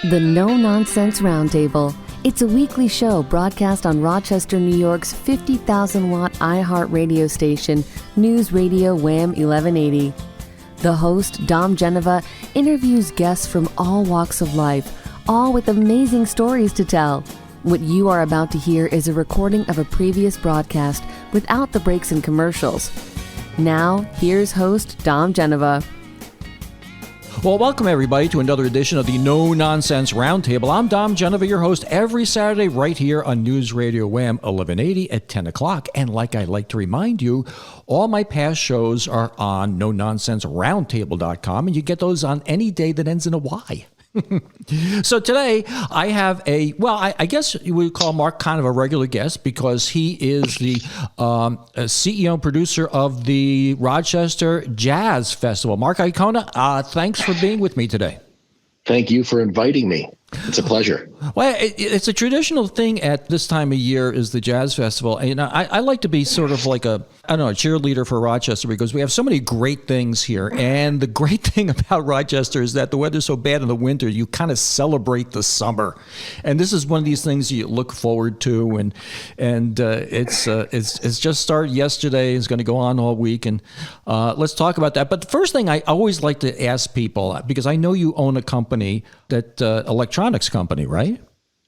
The No Nonsense Roundtable. It's a weekly show broadcast on Rochester, New York's 50,000-watt iHeart radio station, News Radio Wham 1180. The host, Dom Geneva, interviews guests from all walks of life, all with amazing stories to tell. What you are about to hear is a recording of a previous broadcast without the breaks and commercials. Now, here's host Dom Geneva. Well, welcome everybody to another edition of the No Nonsense Roundtable. I'm Dom Geneva, your host, every Saturday right here on News Radio Wham 1180 at 10 o'clock. And like I like to remind you, all my past shows are on NoNonsenseRoundtable.com, and you get those on any day that ends in a Y. So today I have I guess you would call Marc kind of a regular guest because he is the CEO and producer of the Rochester Jazz Festival. Marc Iacona, thanks for being with me today. Thank you for inviting me. It's a pleasure. Well, it's a traditional thing at this time of year is the Jazz Festival. And I like to be sort of like a cheerleader for Rochester because we have so many great things here. And the great thing about Rochester is that the weather's so bad in the winter, you kind of celebrate the summer. And this is one of these things you look forward to. And it's just started yesterday. It's going to go on all week. And let's talk about that. But the first thing I always like to ask people, because I know you own a company that electronics company, right?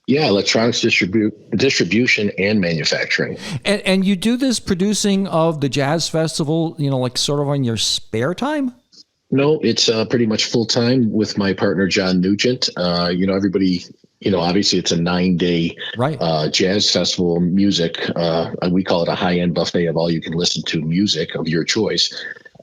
Yeah, electronics distribution and manufacturing. And you do this producing of the Jazz Festival, like sort of on your spare time? No, it's pretty much full time with my partner, John Nugent. Everybody, obviously it's a 9-day jazz festival music. We call it a high-end buffet of all you can listen to music of your choice.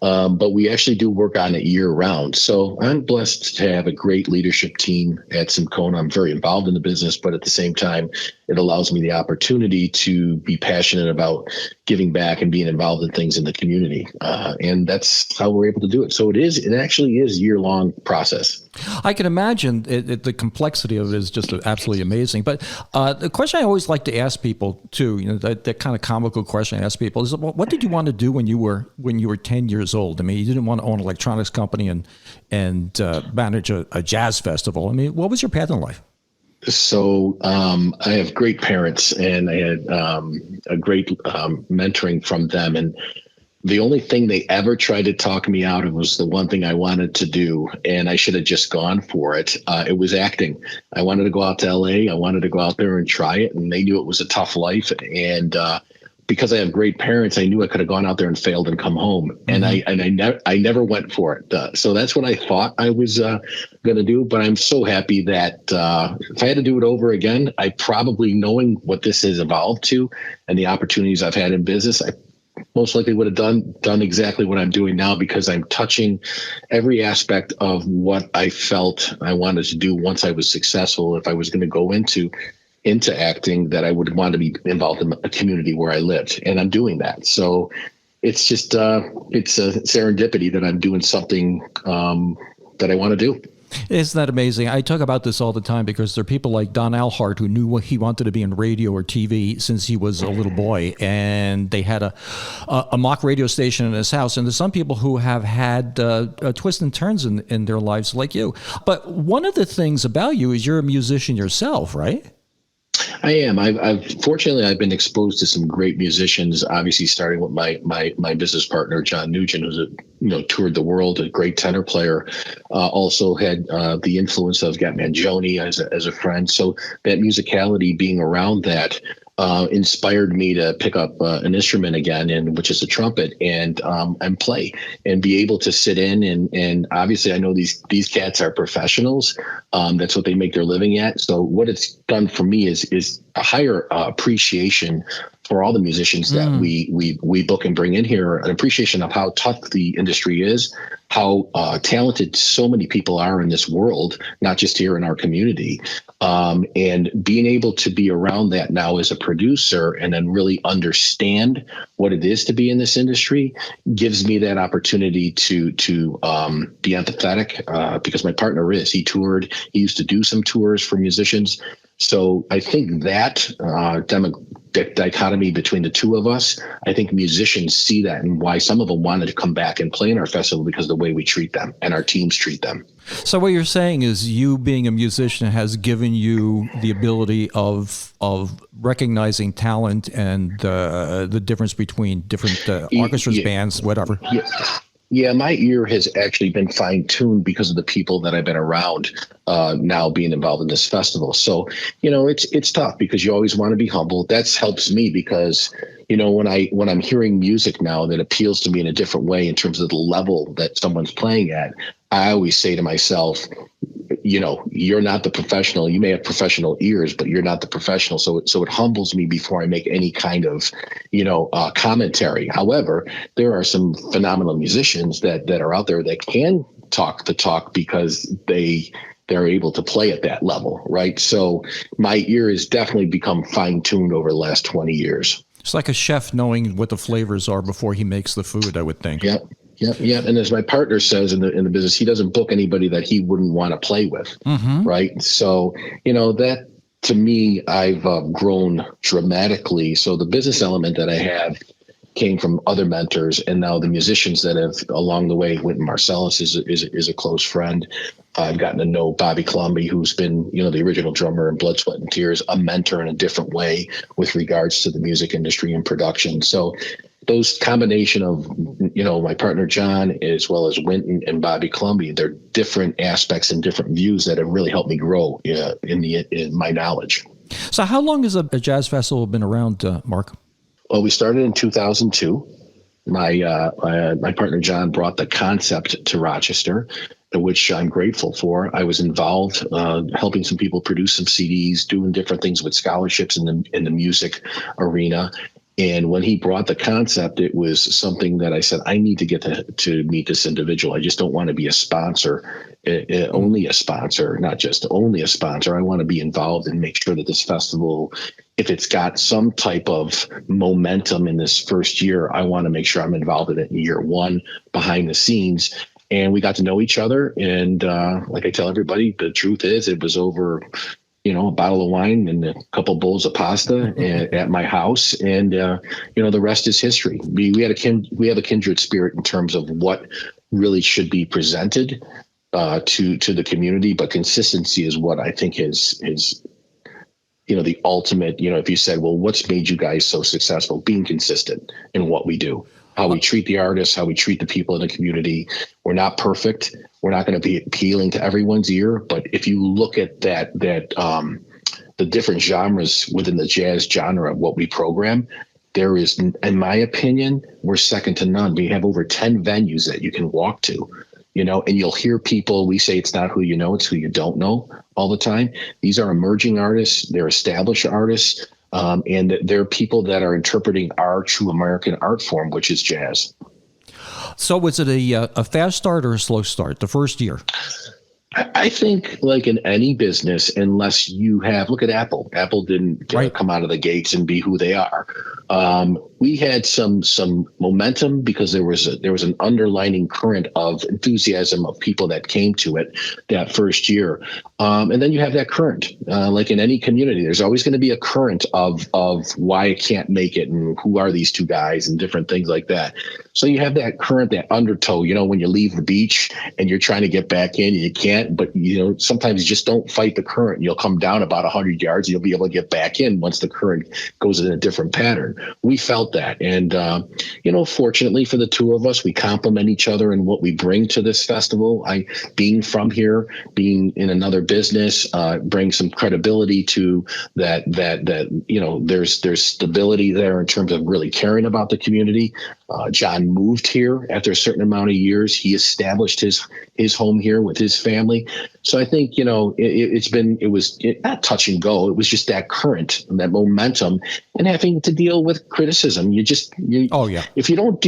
But we actually do work on it year round. So I'm blessed to have a great leadership team at Simcona. I'm very involved in the business, but at the same time, it allows me the opportunity to be passionate about giving back and being involved in things in the community. And that's how we're able to do it. So it actually is a year-long process. I can imagine the complexity of it is just absolutely amazing. But the question I always like to ask people too, that kind of comical question I ask people is, what did you want to do when you were 10 years old? I mean, you didn't want to own an electronics company and manage a jazz festival. I mean, what was your path in life? So I have great parents, and I had a great mentoring from them. And the only thing they ever tried to talk me out of was the one thing I wanted to do, and I should have just gone for it. It was acting. I wanted to go out to LA. I wanted to go out there and try it, and they knew it was a tough life. And because I have great parents, I knew I could have gone out there and failed and come home. And I never went for it. So that's what I thought I was going to do. But I'm so happy that if I had to do it over again, I probably, knowing what this has evolved to and the opportunities I've had in business, I most likely would have done exactly what I'm doing now, because I'm touching every aspect of what I felt I wanted to do once I was successful. If I was going to go into acting, that I would want to be involved in a community where I lived, and I'm doing that. So it's just it's a serendipity that I'm doing something that I want to do. Isn't that amazing? I talk about this all the time because there are people like Don Alhart who knew what he wanted to be in radio or TV since he was a little boy, and they had a mock radio station in his house. And there's some people who have had twists and turns in their lives like you. But one of the things about you is you're a musician yourself, right? I am. Fortunately, I've been exposed to some great musicians. Obviously, starting with my business partner John Nugent, who's toured the world, a great tenor player. Also had the influence of Gat Mangione as a friend. So that musicality, being around that, inspired me to pick up an instrument again, which is a trumpet, and play and be able to sit in and obviously I know these cats are professionals. That's what they make their living at. So what it's done for me is a higher appreciation for all the musicians that we book and bring in here, an appreciation of how tough the industry is, how talented so many people are in this world, not just here in our community. And being able to be around that now as a producer and then really understand what it is to be in this industry gives me that opportunity to be empathetic, because my partner he toured. He used to do some tours for musicians. So I think that dichotomy between the two of us. I think musicians see that, and why some of them wanted to come back and play in our festival because of the way we treat them and our teams treat them. So what you're saying is you being a musician has given you the ability of recognizing talent and the difference between different orchestras, bands, whatever. Yeah, my ear has actually been fine-tuned because of the people that I've been around now being involved in this festival. So, it's tough because you always want to be humble. That helps me because, when I'm hearing music now that appeals to me in a different way in terms of the level that someone's playing at, I always say to myself, you're not the professional. You may have professional ears, but you're not the professional. So it humbles me before I make any kind of, commentary. However, there are some phenomenal musicians that are out there that can talk the talk because they're able to play at that level, right? So my ear has definitely become fine-tuned over the last 20 years. It's like a chef knowing what the flavors are before he makes the food, I would think. Yeah. And as my partner says in the business, he doesn't book anybody that he wouldn't want to play with. Right. So, that to me, I've grown dramatically. So the business element that I have came from other mentors, and now the musicians that have along the way. Wynton Marsalis is a close friend. I've gotten to know Bobby Colomby, who's been, the original drummer in Blood, Sweat, and Tears, a mentor in a different way with regards to the music industry and production. So those combination of, my partner John, as well as Wynton and Bobby Colomby, they're different aspects and different views that have really helped me grow in my knowledge. So how long has a jazz festival been around, Mark? Well, we started in 2002. My partner John brought the concept to Rochester, which I'm grateful for. I was involved helping some people produce some CDs, doing different things with scholarships in the music arena. And when he brought the concept, it was something that I said, I need to get to meet this individual. I just don't want to be a sponsor, only a sponsor, not just only a sponsor. I want to be involved and make sure that this festival, if it's got some type of momentum in this first year, I want to make sure I'm involved in it in year one behind the scenes. And we got to know each other. And like I tell everybody, the truth is it was over a bottle of wine and a couple bowls of pasta at my house. And, the rest is history. We have a kindred spirit in terms of what really should be presented to the community. But consistency is what I think is the ultimate, if you said, well, what's made you guys so successful? Being consistent in what we do, how we treat the artists, how we treat the people in the community. We're not perfect. We're not going to be appealing to everyone's ear, but if you look at that the different genres within the jazz genre of what we program, there is, in my opinion, we're second to none. We have over 10 venues that you can walk to, and you'll hear people, we say it's not who you know, it's who you don't know all the time. These are emerging artists. They're established artists. And they're people that are interpreting our true American art form, which is jazz. So was it a fast start or a slow start the first year? I think like in any business, unless you have, look at Apple. Apple didn't come out of the gates and be who they are. We had some momentum because there was an underlining current of enthusiasm of people that came to it that first year. And then you have that current, like in any community, there's always going to be a current of why it can't make it and who are these two guys and different things like that. So you have that current, that undertow, when you leave the beach and you're trying to get back in, you can't, but sometimes you just don't fight the current. You'll come down about 100 yards and you'll be able to get back in once the current goes in a different pattern. We felt that. And, fortunately for the two of us, we complement each other in what we bring to this festival. Being from here, being in another business, brings some credibility to that, there's stability there in terms of really caring about the community. John moved here after a certain amount of years. He established his home here with his family. So I think, it was not touch and go. It was just that current, that momentum, and having to deal with criticism. If you don't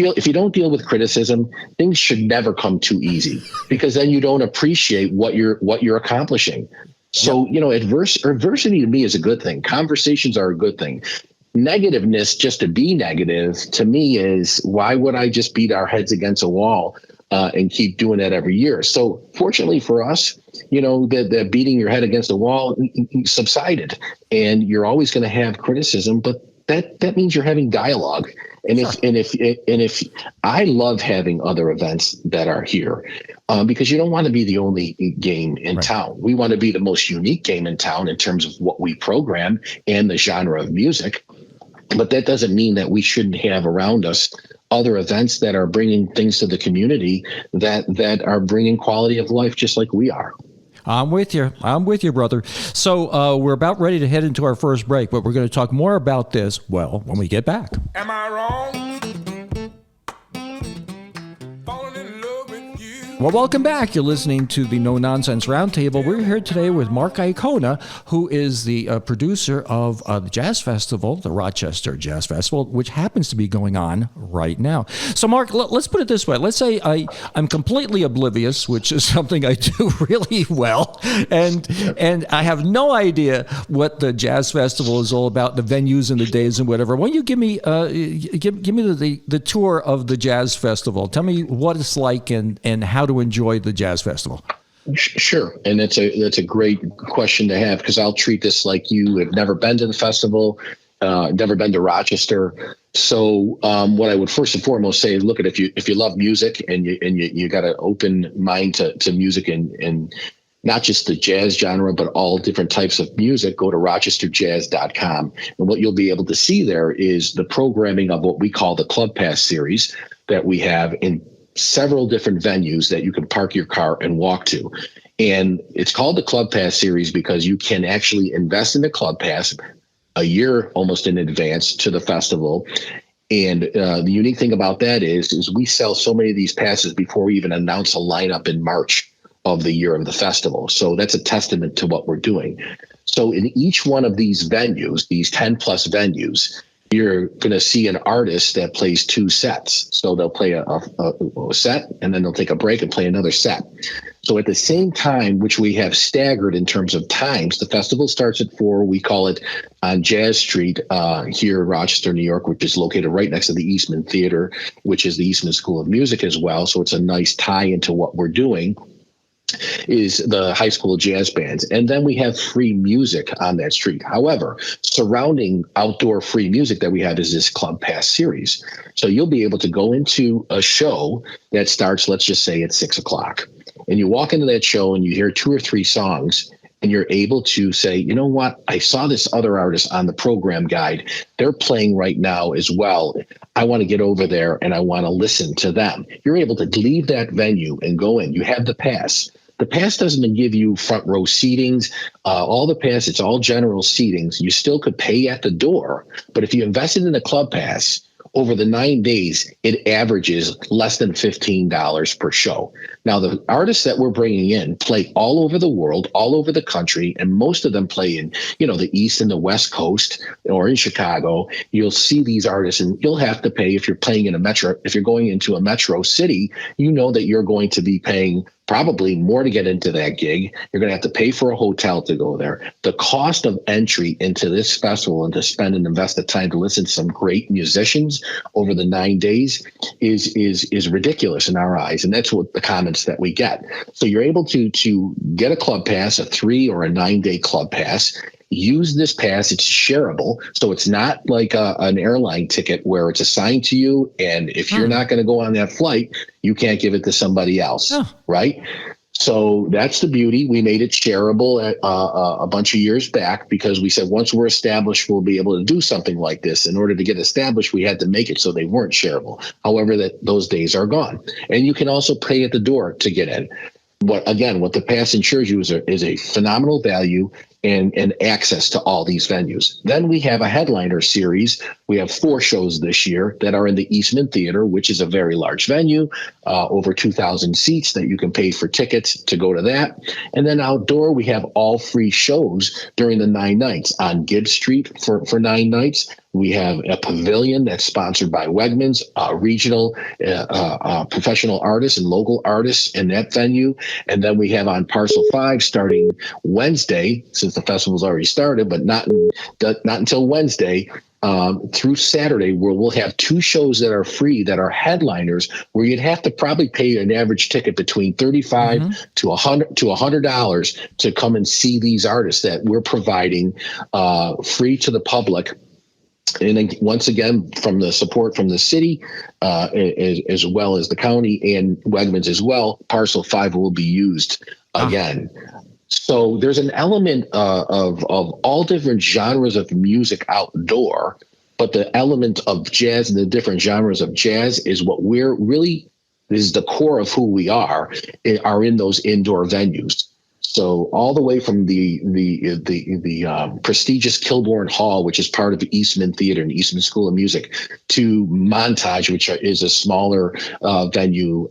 deal with criticism, things should never come too easy, because then you don't appreciate what you're accomplishing. So, adversity to me is a good thing. Conversations are a good thing. Negativeness, just to be negative, to me is, why would I just beat our heads against a wall and keep doing that every year? So fortunately for us, the beating your head against the wall subsided, and you're always going to have criticism, but that means you're having dialogue. And if I love having other events that are here, because you don't want to be the only game in town. We want to be the most unique game in town in terms of what we program and the genre of music. But that doesn't mean that we shouldn't have around us other events that are bringing things to the community that are bringing quality of life just like we are. I'm with you, brother. So we're about ready to head into our first break, but we're going to talk more about this, well, when we get back. Am I wrong? Falling in love with you. Well, welcome back. You're listening to the No Nonsense Roundtable. We're here today with Marc Iacona, who is the producer of the Jazz Festival, the Rochester Jazz Festival, which happens to be going on right now. So, Marc, let's put it this way. Let's say I'm completely oblivious, which is something I do really well, and I have no idea what the Jazz Festival is all about, the venues and the days and whatever. Why don't you give me the tour of the Jazz Festival? Tell me what it's like and how to enjoy the Jazz Festival. Sure. And that's a great question to have, because I'll treat this like you have never been to the festival, never been to Rochester. So what I would first and foremost say is, look at if you love music and you got an open mind to music and not just the jazz genre, but all different types of music, go to rochesterjazz.com. And what you'll be able to see there is the programming of what we call the Club Pass series that we have in several different venues that you can park your car and walk to. And it's called the Club Pass series because you can actually invest in the Club Pass a year almost in advance to the festival. And the unique thing about that is we sell so many of these passes before we even announce a lineup in March of the year of the festival. So that's a testament to what we're doing. So in each one of these venues, these 10 plus venues, you're going to see an artist that plays two sets. So they'll play a set and then they'll take a break and play another set. So at the same time, which we have staggered in terms of times, the festival starts at 4. We call it on Jazz Street here in Rochester, New York, which is located right next to the Eastman Theater, which is the Eastman School of Music as well. So it's a nice tie into what we're doing, is the high school jazz bands. And then we have free music on that street. However, surrounding outdoor free music that we have is this Club Pass series. So you'll be able to go into a show that starts, let's just say, at 6 o'clock. And you walk into that show and you hear 2 or 3 songs, and you're able to say, you know what, I saw this other artist on the program guide. They're playing right now as well. I want to get over there and I want to listen to them. You're able to leave that venue and go in. You have the pass. The pass doesn't give you front row seatings. All the pass, it's all general seatings. You still could pay at the door. But if you invested in the Club Pass, over the 9 days, it averages less than $15 per show. Now, the artists that we're bringing in play all over the world, all over the country, and most of them play in, the East and the West Coast or in Chicago. You'll see these artists, and you'll have to pay if you're playing in a metro. If you're going into a metro city, you know that you're going to be paying probably more to get into that gig. You're going to have to pay for a hotel to go there. The cost of entry into this festival and to spend and invest the time to listen to some great musicians over the 9 days is ridiculous in our eyes. And that's what the comments that we get. So you're able to get a club pass, a 3 or a 9 day club pass. Use this pass. It's shareable. So it's not like an airline ticket where it's assigned to you. And if you're not going to go on that flight, you can't give it to somebody else. Right. So that's the beauty. We made it shareable a bunch of years back because we said once we're established, we'll be able to do something like this. In order to get established, we had to make it so they weren't shareable. However, those days are gone. And you can also pay at the door to get in. What the pass ensures you is a phenomenal value and access to all these venues. Then we have a headliner series. We have 4 shows this year that are in the Eastman Theater, which is a very large venue, over 2,000 seats that you can pay for tickets to go to that. And then outdoor, we have all free shows during the 9 nights on Gibbs Street for 9 nights. We have a pavilion that's sponsored by Wegmans, regional professional artists and local artists in that venue. And then we have on Parcel 5 starting Wednesday, since the festival's already started, but not until Wednesday, through Saturday, where we'll have 2 shows that are free that are headliners, where you'd have to probably pay an average ticket between $35 to $100 to come and see these artists that we're providing free to the public And then once again, from the support from the city, as well as the county and Wegmans as well, Parcel 5 will be used again. So there's an element of all different genres of music outdoor, but the element of jazz and the different genres of jazz is what we're really, this is the core of who we are in those indoor venues. So all the way from the prestigious Kilbourne Hall, which is part of the Eastman Theater and Eastman School of Music, to Montage, which is a smaller venue.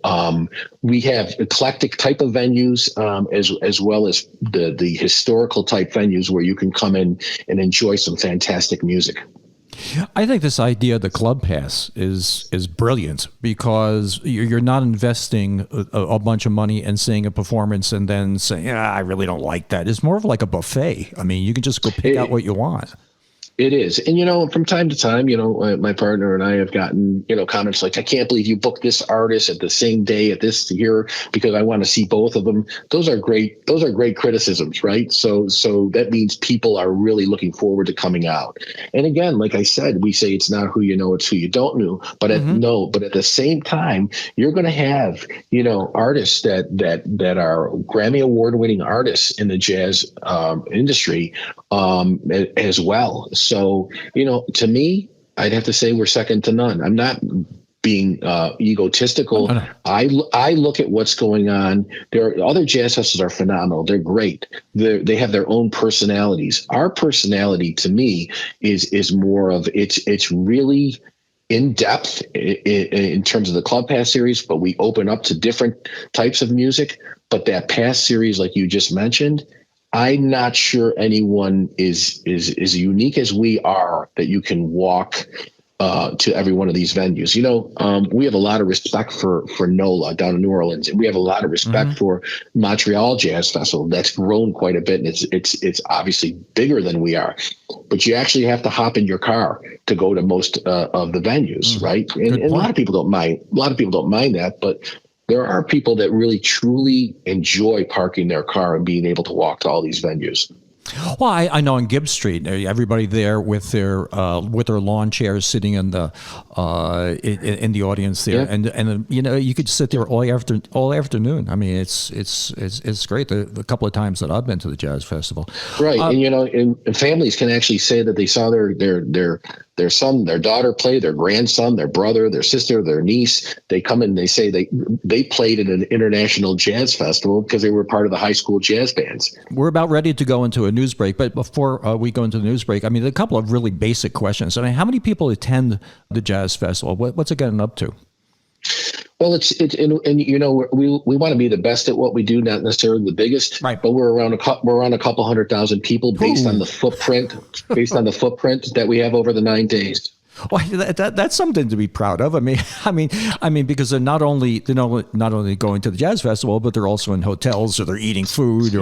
We have eclectic type of venues, as well as the historical type venues where you can come in and enjoy some fantastic music. I think this idea of the club pass is brilliant, because you're not investing a bunch of money and seeing a performance and then saying, I really don't like that. It's more of like a buffet. I mean, you can just go pick out what you want. It is. And, from time to time, my partner and I have gotten, comments like, I can't believe you booked this artist at the same day at this year because I want to see both of them. Those are great. Those are great criticisms, right? So that means people are really looking forward to coming out. And again, like I said, we say it's not who you know, it's who you don't know. But at the same time, you're going to have, artists that are Grammy Award winning artists in the jazz industry as well. So, to me, I'd have to say we're second to none. I'm not being egotistical. No. I look at what's going on. Other jazz festivals are phenomenal. They're great. They have their own personalities. Our personality, to me, is more of it's really in depth in terms of the Club Pass series, but we open up to different types of music. But that Pass series, like you just mentioned, I'm not sure anyone is as unique as we are that you can walk to every one of these venues. We have a lot of respect for NOLA down in New Orleans, and we have a lot of respect for Montreal Jazz Festival. That's grown quite a bit, and it's obviously bigger than we are. But you actually have to hop in your car to go to most of the venues, right? And a lot of people don't mind. A lot of people don't mind that, but there are people that really truly enjoy parking their car and being able to walk to all these venues. Well, I know in Gibbs Street, everybody there with their lawn chairs sitting in the audience there, and you could sit there all afternoon. I mean, it's great. The couple of times that I've been to the jazz festival, right? And families can actually say that they saw their son, their daughter play, their grandson, their brother, their sister, their niece. They come in and they say they played at an international jazz festival because they were part of the high school jazz bands. We're about ready to go into a news break, but before we go into the news break, I mean, a couple of really basic questions. I mean, how many people attend the jazz festival? What's it getting up to? Well, we want to be the best at what we do, not necessarily the biggest, right? But we're around a couple 100,000 people based on the footprint, that we have over the 9 days. Well, that's something to be proud of. I mean, because they're not only going to the jazz festival, but they're also in hotels, or they're eating food, or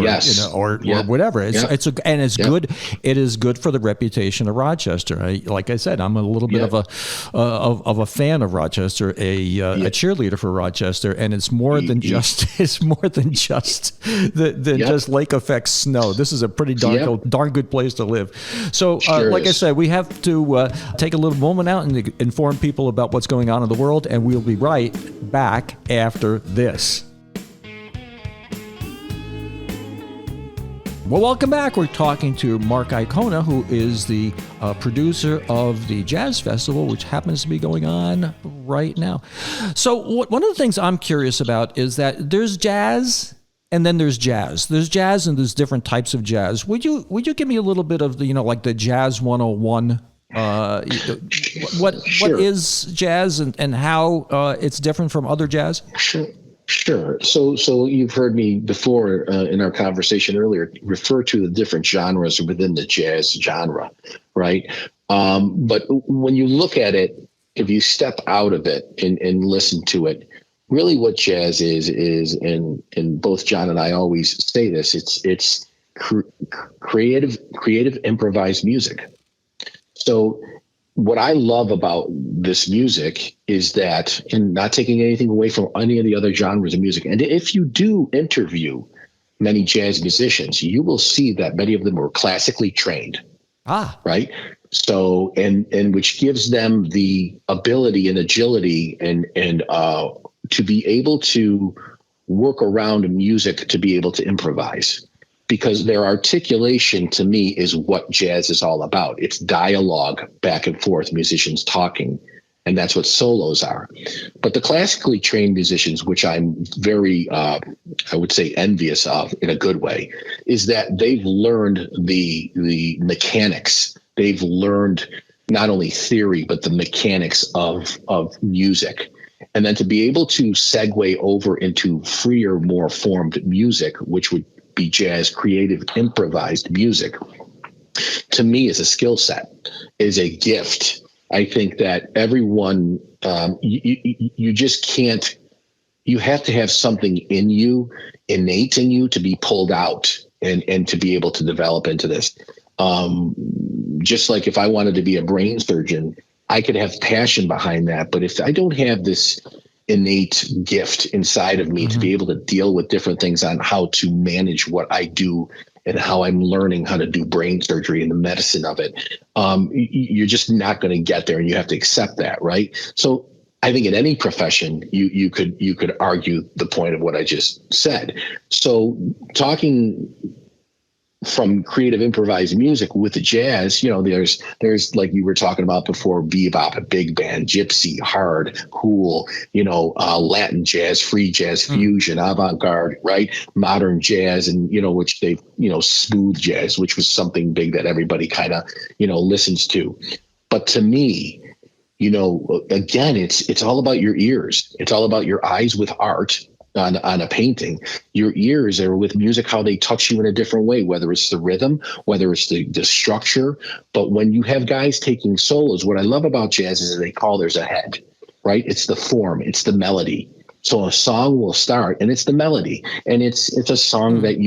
or whatever. It's good. It is good for the reputation of Rochester. Like I said, I'm a little bit of a fan of Rochester, a cheerleader for Rochester, and it's more than just just lake effect snow. This is a pretty darn good place to live. So, like I said, we have to take a little moment out and inform people about what's going on in the world, and we'll be right back after this. Well, welcome back. We're talking to Marc Iacona, who is the producer of the Jazz Festival, which happens to be going on right now. So one of the things I'm curious about is that there's jazz and then there's jazz. There's jazz and there's different types of jazz. Would you give me a little bit of the, like the Jazz 101? What is jazz and how it's different from other jazz? Sure. So you've heard me before in our conversation earlier refer to the different genres within the jazz genre, right? But when you look at it, if you step out of it and listen to it, really what jazz is, and both John and I always say this, it's creative improvised music. So what I love about this music is that, and not taking anything away from any of the other genres of music, and if you do interview many jazz musicians, you will see that many of them were classically trained. Right. So, and which gives them the ability and agility and to be able to work around music, to be able to improvise, because their articulation to me is what jazz is all about. It's dialogue back and forth, musicians talking. And that's what solos are. But the classically trained musicians, which I'm very, I would say, envious of in a good way, is that they've learned the mechanics. They've learned not only theory, but the mechanics of music. And then to be able to segue over into freer, more formed music, which would be jazz, creative, improvised music, to me is a skill set, is a gift. I think that everyone, you just can't, you have to have something in you, innate in you, to be pulled out and to be able to develop into this. Just like if I wanted to be a brain surgeon, I could have passion behind that. But if I don't have this innate gift inside of me to be able to deal with different things on how to manage what I do and how I'm learning how to do brain surgery and the medicine of it, you're just not going to get there, and you have to accept that, right? So I think in any profession, you could argue the point of what I just said. So talking from creative improvised music with the jazz, there's like you were talking about before, bebop, big band, gypsy, hard, cool, Latin jazz, free jazz, fusion, avant-garde, right? Modern jazz, and, which they, smooth jazz, which was something big that everybody kind of, listens to. But to me, again, it's all about your ears. It's all about your eyes with art. On a painting, your ears are with music, how they touch you in a different way, whether it's the rhythm, whether it's the structure. But when you have guys taking solos, what I love about jazz is there's a head, right? It's the form, it's the melody. So a song will start and it's the melody, and it's a song that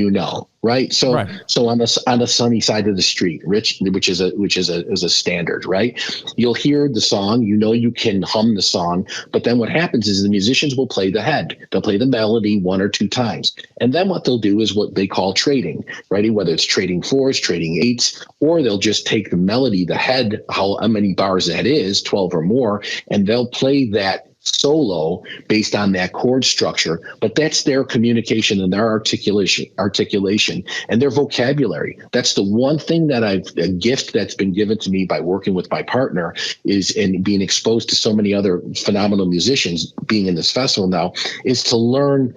right? So on the sunny side of the street, which is a standard, right? You'll hear the song, you can hum the song, but then what happens is the musicians will play the head. They'll play the melody one or two times, and then what they'll do is what they call trading, right? Whether it's trading fours, trading eights, or they'll just take the melody, the head, how many bars that is, 12 or more, and they'll play that solo based on that chord structure. But that's their communication and their articulation and their vocabulary. That's the one thing that a gift that's been given to me by working with my partner is, in being exposed to so many other phenomenal musicians, being in this festival now, is to learn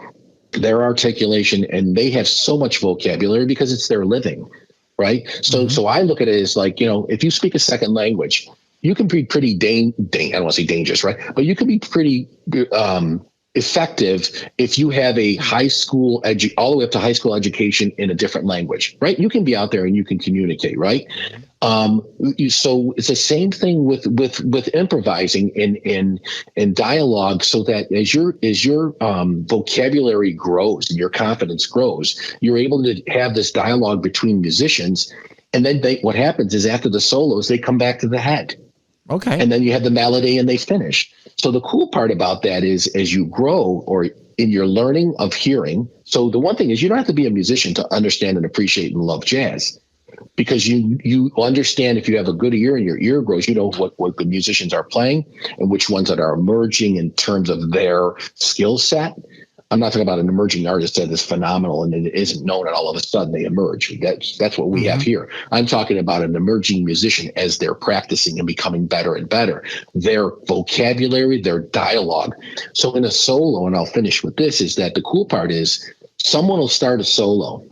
their articulation. And they have so much vocabulary because it's their living, right? So I look at it as like, if you speak a second language, you can be pretty I don't want to say dangerous, right? But you can be pretty effective if you have a high school all the way up to high school education in a different language, right? You can be out there and you can communicate, right? So it's the same thing with improvising in dialogue, so that as your vocabulary grows and your confidence grows, you're able to have this dialogue between musicians. And then what happens is after the solos, they come back to the head. Okay. And then you have the melody and they finish. So the cool part about that is, as you grow or in your learning of hearing, so the one thing is you don't have to be a musician to understand and appreciate and love jazz, because you understand, if you have a good ear and your ear grows, what the musicians are playing and which ones that are emerging in terms of their skill set. I'm not talking about an emerging artist that is phenomenal and it isn't known, and all of a sudden they emerge. That's what we have here. I'm talking about an emerging musician as they're practicing and becoming better and better. Their vocabulary, their dialogue. So in a solo, and I'll finish with this, is that the cool part is someone will start a solo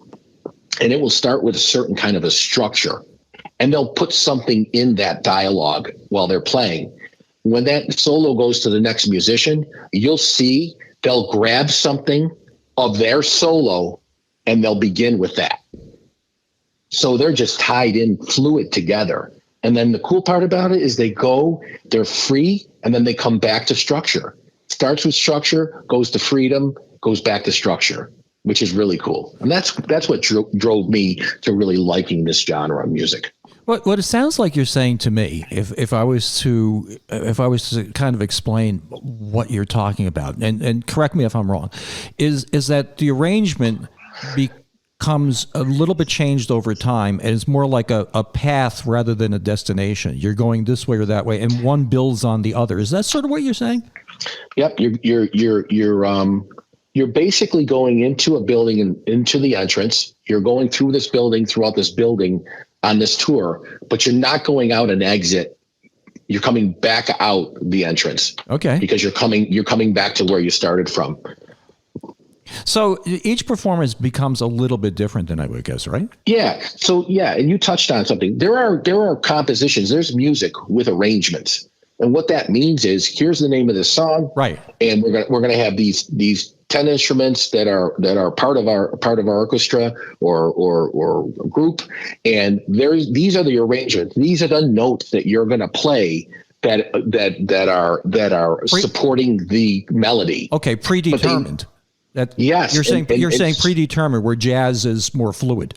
and it will start with a certain kind of a structure, and they'll put something in that dialogue while they're playing. When that solo goes to the next musician, you'll see they'll grab something of their solo and they'll begin with that. So they're just tied in fluid together. And then the cool part about it is they're free, and then they come back to structure. Starts with structure, goes to freedom, goes back to structure, which is really cool. And that's what drove me to really liking this genre of music. What it sounds like you're saying to me, if I was to kind of explain what you're talking about, and correct me if I'm wrong, is that the arrangement comes a little bit changed over time, and it's more like a path rather than a destination. You're going this way or that way, and one builds on the other. Is that sort of what you're saying? Yep, you're basically going into a building and into the entrance. You're going through this building, throughout this building on this tour, but you're not going out an exit. You're coming back out the entrance. Okay. Because you're coming back to where you started from. So each performance becomes a little bit different than I would guess, right? Yeah. So yeah, and you touched on something. There are compositions. There's music with arrangements, and what that means is here's the name of the song, right? And we're gonna have these 10 instruments that are part of our orchestra or group, and these are the arrangements. These are the notes that you're gonna play that are supporting the melody. Okay, predetermined. Yes, you're saying predetermined, where jazz is more fluid,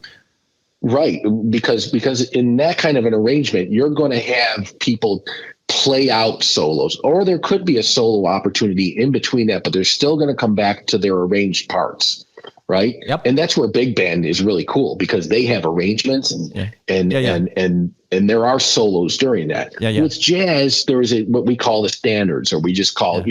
right? Because in that kind of an arrangement, you're going to have people play out solos, or there could be a solo opportunity in between that, but they're still going to come back to their arranged parts, right? Yep. And that's where big band is really cool because they have arrangements and there are solos during that. With jazz, there is what we call the standards, or we just call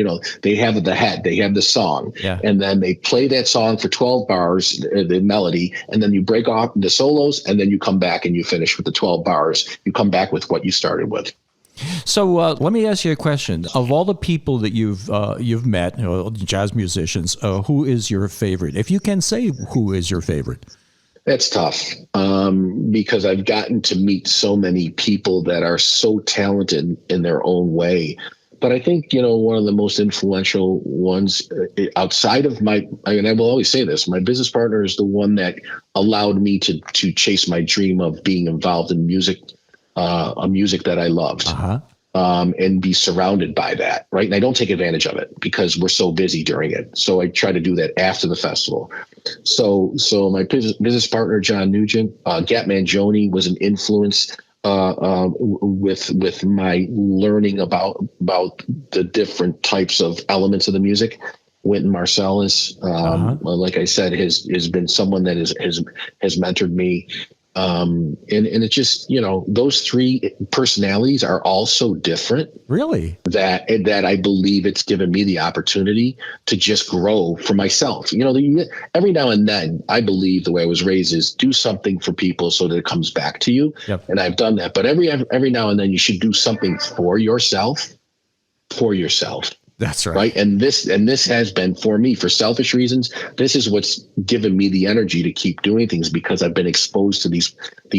they have the head, they have the song, and then they play that song for 12 bars, the melody, and then you break off the solos, and then you come back and you finish with the 12 bars. You come back with what you started with. So let me ask you a question. Of all the people that you've met, jazz musicians, who is your favorite? If you can say who is your favorite. That's tough because I've gotten to meet so many people that are so talented in their own way. But I think, one of the most influential ones outside of and I will always say this, my business partner is the one that allowed me to chase my dream of being involved in music, a music that I loved. And be surrounded by that, right? And I don't take advantage of it because we're so busy during it. So I try to do that after the festival. So my business partner, John Nugent, Gap Mangione was an influence with my learning about the different types of elements of the music. Wynton Marsalis, like I said, has been someone that has mentored me. And it just, those three personalities are all so different. Really? That I believe it's given me the opportunity to just grow for myself. Every now and then, I believe the way I was raised is do something for people so that it comes back to you. Yep. And I've done that. But every now and then you should do something for yourself. That's right. Right. And this has been, for me, for selfish reasons, this is what's given me the energy to keep doing things because I've been exposed to these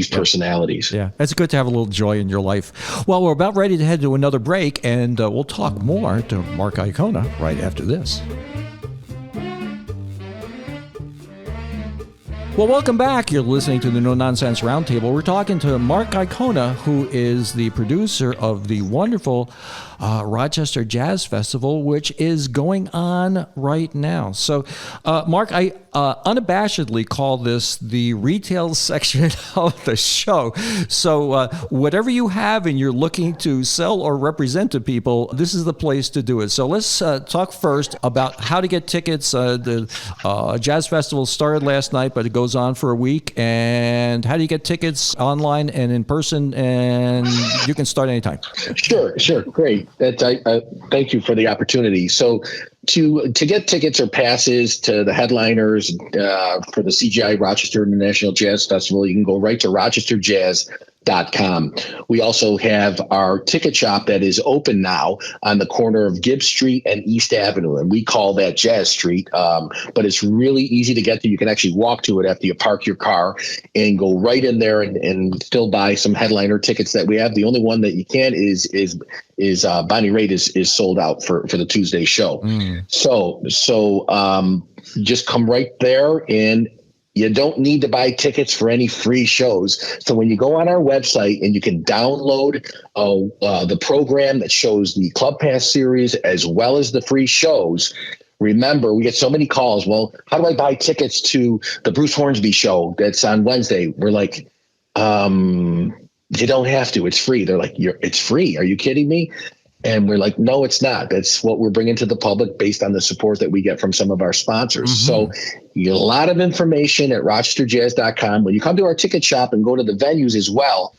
personalities. Yeah. It's good to have a little joy in your life. Well, we're about ready to head to another break, and we'll talk more to Marc Iacona right after this. Well, welcome back. You're listening to the No Nonsense Roundtable. We're talking to Marc Iacona, who is the producer of the wonderful Rochester Jazz Festival, which is going on right now. So, Marc, I unabashedly call this the retail section of the show. So whatever you have and you're looking to sell or represent to people, this is the place to do it. So let's talk first about how to get tickets. The Jazz Festival started last night, but it goes on for a week. And how do you get tickets online and in person? And you can start anytime. Sure. Great. Thank you for the opportunity. So to get tickets or passes to the headliners for the CGI Rochester International Jazz Festival, you can go right to rochesterjazz.com. We also have our ticket shop that is open now on the corner of Gibbs Street and East Avenue, and we call that Jazz Street. But it's really easy to get to. You can actually walk to it after you park your car and go right in there and still buy some headliner tickets that we have. The only one that you can't is Bonnie Raitt is sold out for the Tuesday show. So just come right there, and you don't need to buy tickets for any free shows. So when you go on our website and you can download the program that shows the Club Pass series as well as the free shows. Remember, we get so many calls. Well, how do I buy tickets to the Bruce Hornsby show that's on Wednesday? We're like, you don't have to. It's free. They're like, it's free. Are you kidding me? And we're like, no, it's not. That's what we're bringing to the public based on the support that we get from some of our sponsors. So you get a lot of information at rochesterjazz.com. When you come to our ticket shop and go to the venues as well,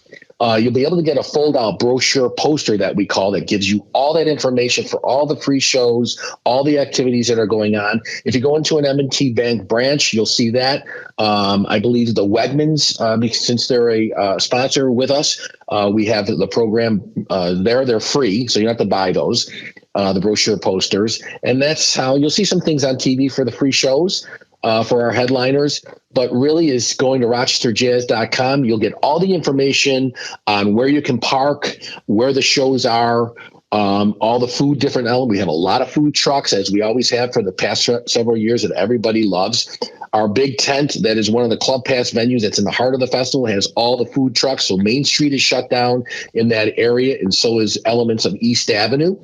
you'll be able to get a fold-out brochure poster that we call that gives you all that information for all the free shows, all the activities that are going on. If you go into an M&T Bank branch, you'll see that. I believe the Wegmans, since they're a sponsor with us, we have the program there. They're free, so you don't have to buy those, the brochure posters. And that's how you'll see some things on TV for the free shows. For our headliners, but really is going to rochesterjazz.com. You'll get all the information on where you can park, where the shows are, all the food, different elements. We have a lot of food trucks, as we always have for the past several years, that everybody loves. Our big tent, that is one of the Club Pass venues that's in the heart of the festival, has all the food trucks. So Main Street is shut down in that area, and so is elements of East Avenue.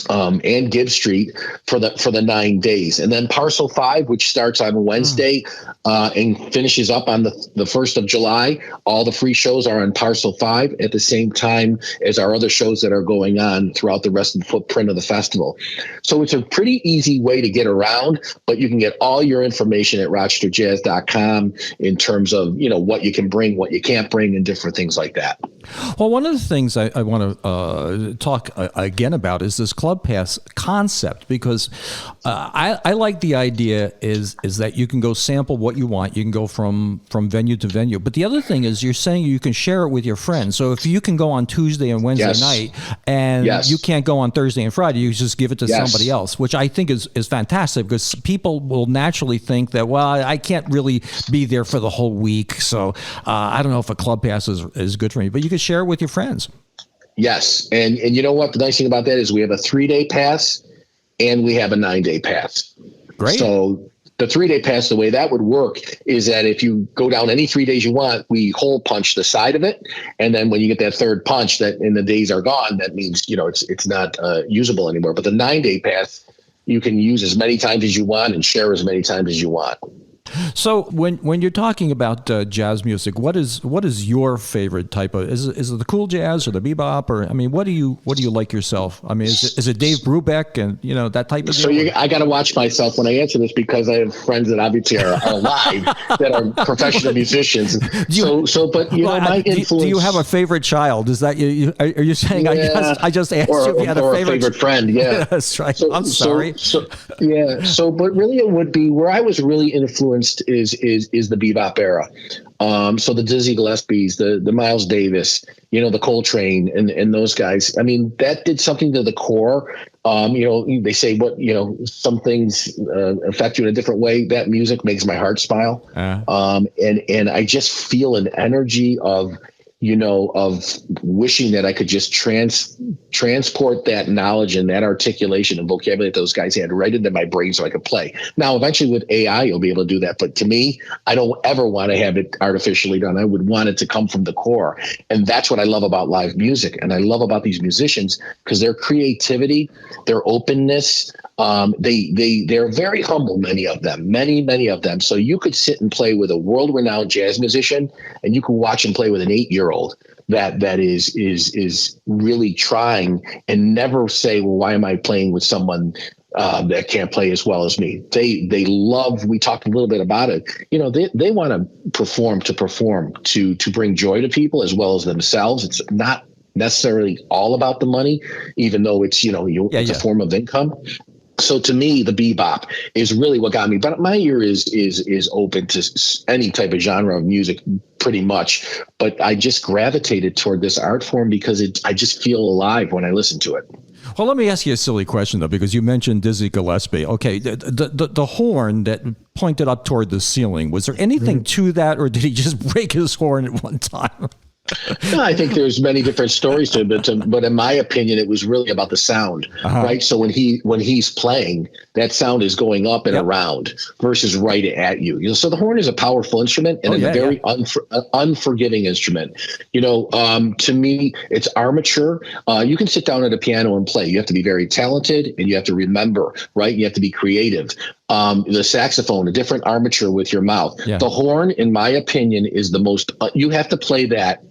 And Gibbs Street for the 9 days. And then Parcel 5, which starts on Wednesday and finishes up on the 1st of July. All the free shows are on Parcel 5 at the same time as our other shows that are going on throughout the rest of the footprint of the festival. So it's a pretty easy way to get around, but you can get all your information at rochesterjazz.com in terms of, what you can bring, what you can't bring, and different things like that. Well, one of the things I want to talk again about is this Club Pass concept, because I like the idea is that you can go sample what you want. You can go from venue to venue. But the other thing is you're saying you can share it with your friends. So if you can go on Tuesday and Wednesday night and you can't go on Thursday and Friday, you just give it to somebody else, which I think is fantastic, because people will naturally think that, well, I can't really be there for the whole week. So I don't know if a Club Pass is good for me, but you can share it with your friends. Yes. And you know what? The nice thing about that is we have a 3-day pass and we have a 9-day pass. Great. So the 3-day pass, the way that would work is that if you go down any 3 days you want, we hole punch the side of it. And then when you get that third punch that and the days are gone, that means, it's not usable anymore. But the 9-day pass, you can use as many times as you want and share as many times as you want. So when you're talking about jazz music, what is your favorite type of? Is it the cool jazz or the bebop, or what do you like yourself? Is it Dave Brubeck and that type of? So I got to watch myself when I answer this, because I have friends that obviously are alive that are professional musicians. My influence. Do you have a favorite child? Is that you? Are you saying I just asked you if you had a favorite friend? Yeah, that's right. I'm sorry. But really, it would be where I was really influenced is the bebop era. So the Dizzy Gillespie's, the Miles Davis, the Coltrane and those guys. That did something to the core. They say some things affect you in a different way. That music makes my heart smile. And I just feel an energy of wishing that I could just transport that knowledge and that articulation and vocabulary that those guys had right into my brain so I could play. Now, eventually with AI, you'll be able to do that. But to me, I don't ever want to have it artificially done. I would want it to come from the core. And that's what I love about live music. And I love about these musicians, because their creativity, their openness, they're very humble, many of them. So you could sit and play with a world-renowned jazz musician, and you can watch him play with an 8-year-old that is really trying, and never say, well, why am I playing with someone that can't play as well as me? They love, we talked a little bit about it, they want to perform to bring joy to people as well as themselves. It's not necessarily all about the money, even though it's it's a form of income. So to me, the bebop is really what got me. But my ear is open to any type of genre of music, pretty much. But I just gravitated toward this art form because I just feel alive when I listen to it. Well, let me ask you a silly question, though, because you mentioned Dizzy Gillespie. Okay, the horn that pointed up toward the ceiling, was there anything to that, or did he just break his horn at one time? No, I think there's many different stories to it, but in my opinion, it was really about the sound, right? So when he's playing, that sound is going up and around versus right at you. So the horn is a powerful instrument and a very unforgiving instrument. To me, it's armature. You can sit down at a piano and play. You have to be very talented, and you have to remember, right? You have to be creative. The saxophone, a different armature with your mouth. The horn, in my opinion, is the most. You have to play that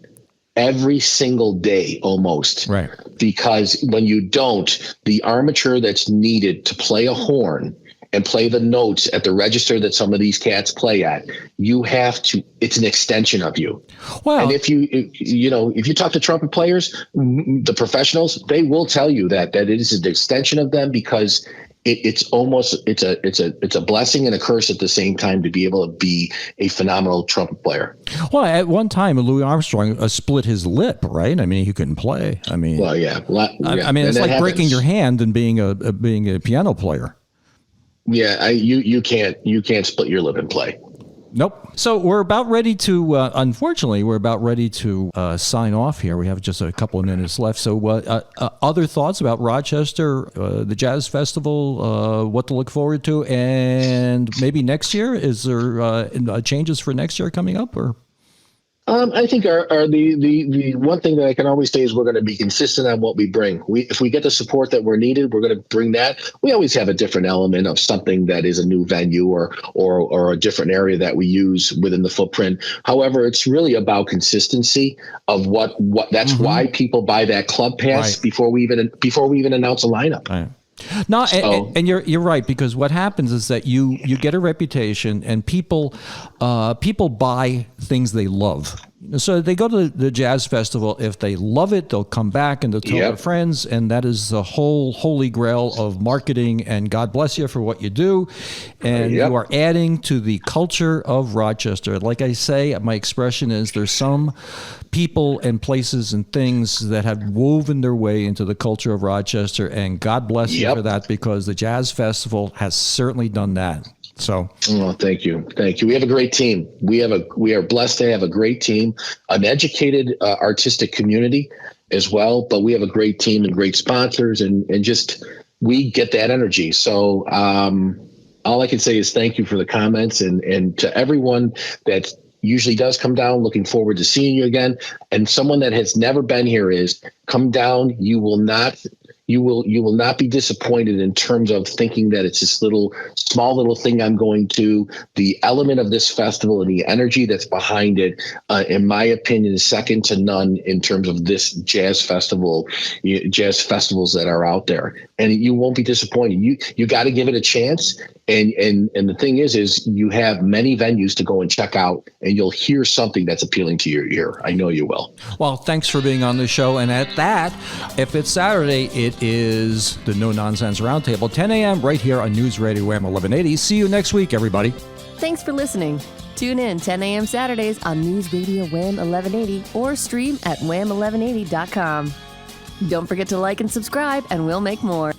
every single day almost. Right. Because when you don't, the armature that's needed to play a horn and play the notes at the register that some of these cats play at, you have to, it's an extension of you. Well, and if you talk to trumpet players, the professionals, they will tell you that it is an extension of them, because it's a blessing and a curse at the same time to be able to be a phenomenal trumpet player. Well, at one time, Louis Armstrong split his lip, right? I mean, he couldn't play. I mean, well, yeah. I mean, it's like breaking your hand and being a piano player. Yeah, you can't split your lip and play. Nope. So we're about ready to, unfortunately, sign off here. We have just a couple of minutes left. So other thoughts about Rochester, the Jazz Festival, what to look forward to, and maybe next year? Is there changes for next year coming up? Or I think the one thing that I can always say is we're going to be consistent on what we bring. If we get the support that we're needed, we're going to bring that. We always have a different element of something that is a new venue or a different area that we use within the footprint. However, it's really about consistency of what that's why people buy that club pass before we even announce a lineup. Right. No, and you're right, because what happens is that you get a reputation, and people buy things they love. So they go to the jazz festival. If they love it, they'll come back and they'll tell their friends, and that is the whole holy grail of marketing. And God bless you for what you do, and you are adding to the culture of Rochester. Like I say, my expression is there's some people and places and things that have woven their way into the culture of Rochester, and God bless you for that, because the Jazz Festival has certainly done that. So, thank you. We have a great team. We are blessed to have a great team, an educated artistic community as well. But we have a great team and great sponsors, and just we get that energy. So all I can say is thank you for the comments, and to everyone that usually does come down. Looking forward to seeing you again. And someone that has never been here is come down. You will not be disappointed in terms of thinking that it's this small little thing I'm going to. The element of this festival and the energy that's behind it, in my opinion, is second to none in terms of this jazz festivals that are out there. And you won't be disappointed. You got to give it a chance. And the thing is you have many venues to go and check out, and you'll hear something that's appealing to your ear. I know you will. Well, thanks for being on the show. And at that, if it's Saturday, it is the No Nonsense Roundtable, 10 a.m. right here on News Radio WHAM 1180. See you next week, everybody. Thanks for listening. Tune in 10 a.m. Saturdays on News Radio WHAM 1180 or stream at wham1180.com. Don't forget to like and subscribe, and we'll make more.